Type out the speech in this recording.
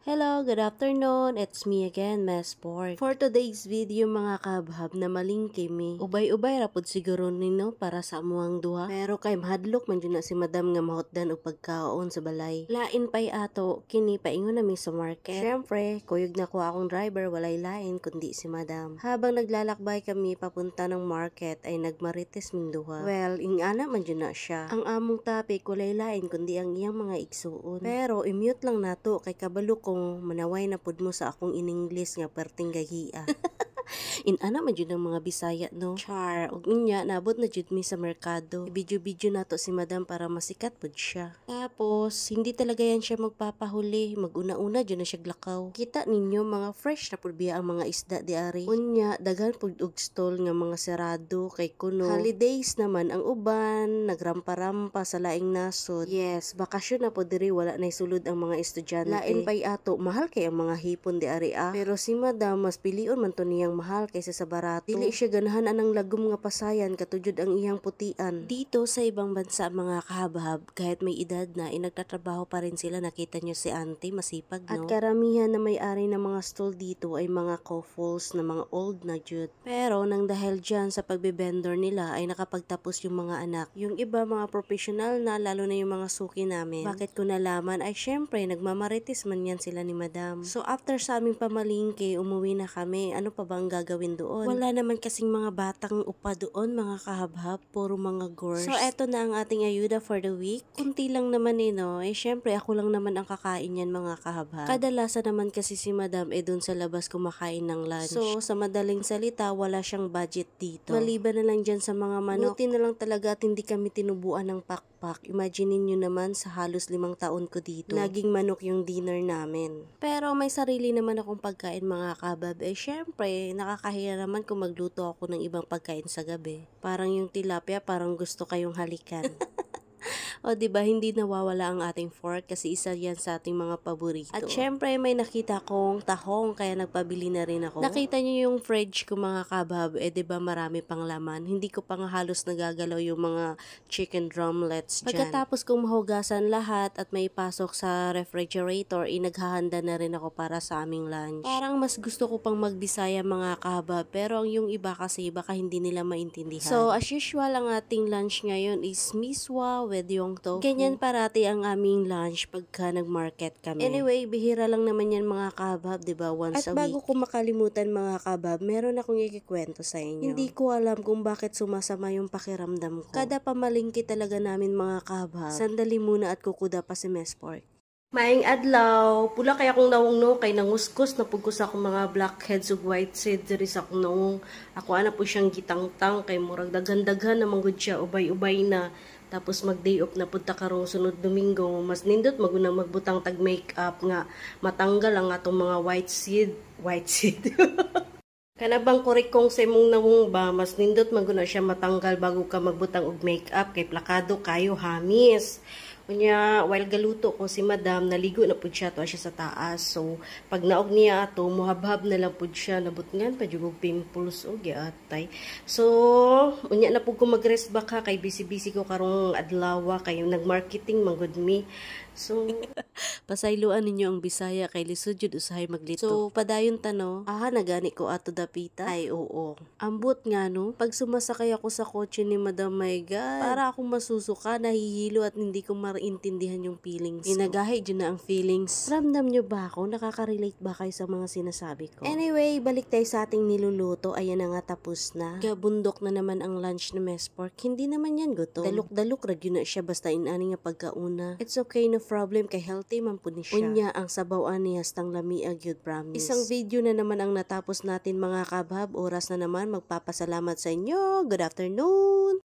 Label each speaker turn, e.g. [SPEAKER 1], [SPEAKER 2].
[SPEAKER 1] Hello, good afternoon. It's me again, Miss Pork. For today's video mga kabhab na malingki mi. Ubay-ubay rapod siguro nino para sa amuang duha. Pero kay mahadlok man dyan na si madam nga mahotdan o pagkaon sa balay. Lain pa'y ato, kini paingon na mi sa market. Syempre, kuyog na ko akong driver, walay lain kundi si madam. Habang naglalakbay kami papunta ng market ay nagmarites ming duha. Well, ingana man dyan na siya. Ang among topic walay lain kundi ang iyang mga igsuon. Pero i-mute lang nato kay kabalo ko manaway na pud mo sa akong in-English nga perting gahiya. Inana man jud ang mga Bisaya no. Char, ug unya naabot na jud mi sa merkado. Ibidyo-bidyo nato si madam para masikat pud siya. Tapos hindi talaga yan siya magpapahuli, maguna-una jud na siya glakaw. Kita ninyo mga fresh na pud biya ang mga isda di ari. Unya daghan pud og stall nga mga serado kay kuno. Holidays naman ang uban, nagrampa-rampa sa laing nasod. Yes, bakasyon na pud diri wala nay sulod ang mga estudyante. Lain pay ato mahal kay ang mga hipon di ari Pero si madam mas pilion man to niyang mahal kaysa sa barato. Dili siya ganahan anang lagom nga pasayan katujud ang iyang putian. Dito sa ibang bansa mga kahabhab, kahit may edad na nagtatrabaho pa rin sila. Nakita nyo si auntie masipag no. At karamihan na may-ari ng mga stall dito ay mga couples na mga old na jud. Pero nang dahil dyan sa pagbebendor nila ay nakapagtapos yung mga anak. Yung iba mga professional na, lalo na yung mga suki namin. Bakit ko nalaman ay syempre nagmamarites man yan sila ni madam. So after sa aming pamalingke, umuwi na kami. Ano pa bang gagawin doon? Wala naman kasing mga batang upa doon mga kahabhab, puro mga girls. So eto na ang ating ayuda for the week. Kunti lang naman no. Syempre ako lang naman ang kakain yan mga kahabhab. Kadalasan naman kasi si madam doon sa labas kumakain ng lunch. So sa madaling salita, wala siyang budget dito. Maliban na lang dyan sa mga manok. Buti na lang talaga at hindi kami tinubuan ng pakpak. Imaginin nyo naman sa halos 5 taon ko dito. Laging manok yung dinner namin. Pero may sarili naman akong pagkain mga kabab. Syempre, nakakahiya naman kung magluto ako ng ibang pagkain sa gabi. Parang yung tilapia, parang gusto kayong halikan. O diba, hindi nawawala ang ating fork kasi isa yan sa ating mga paborito. At syempre, may nakita kong tahong kaya nagpabili na rin ako. Nakita nyo yung fridge ko mga kabab, diba marami pang laman. Hindi ko pa nga halos nagagalaw yung mga chicken drumlets dyan. Pagkatapos kong mahugasan lahat at may pasok sa refrigerator, naghahanda na rin ako para sa aming lunch. Parang mas gusto ko pang mag-Bisaya mga kabab, pero yung iba kasi baka hindi nila maintindihan. So, as usual, ang ating lunch ngayon is miswa with yung tofu. Ganyan parati ang aming lunch pagka nag-market kami. Anyway, bihira lang naman yan mga kabab, diba? Once a week. At bago ko makalimutan mga kabab, meron akong ikikwento sa inyo. Hindi ko alam kung bakit sumasama yung pakiramdam ko. Kada pamalingki talaga namin mga kabab. Sandali muna at kukuda pa si Miss Pork. Maing adlaw, pula kaya akong nawong no, kay nanguskus na pugkos akong mga blackheads ug whiteheads diri sa akong nawong. Ako ana po siyang gitangtang kay murag daghan-daghan na manggod siya, ubay-ubay na. Tapos mag-day off na punta karong sunod Domingo, mas nindot magunang magbutang tag makeup nga matanggal ang atong mga white seed. Kanabang kurikong sa imong nawong ba, mas nindot maguna siya matanggal bago ka magbutang og makeup kay plakado kayo hamis. Kunya, while galuto ko si madam, naligo na pud siya to siya sa taas. So, pag naog niya ato, muhabhab na lang pud siya. Nabutngan pa jugog pimples o giatay. So, unya na pud ko mag-rest back ha, kay busy-busy ko karong adlaw kay nag-marketing manggod mi. So, pasayloan ninyo ang Bisaya kay lisod jud usahay maglito. So, padayon tano, nagani ko ato dapita. Ay, oo. Ambot nga no, pag sumasakay ako sa kotse ni Madam My God, para akong masusuka, nahihilo at hindi ko maintindihan yung feelings. Inagahi dyan na ang feelings. Ramdam nyo ba ako? Nakaka-relate ba kayo sa mga sinasabi ko? Anyway, balik tayo sa ating niluluto. Ayan na nga, tapos na. Gabundok na naman ang lunch ni Miss Pork. Hindi naman yan gutom. Dalok-dalok radyo na siya basta inani nga pagkauna. It's okay, no problem kay healthy man po ni siya. Unya ang sabawaan niya stang lamiag yun, promise. Isang video na naman ang natapos natin mga kabhab. Oras na naman magpapasalamat sa inyo. Good afternoon!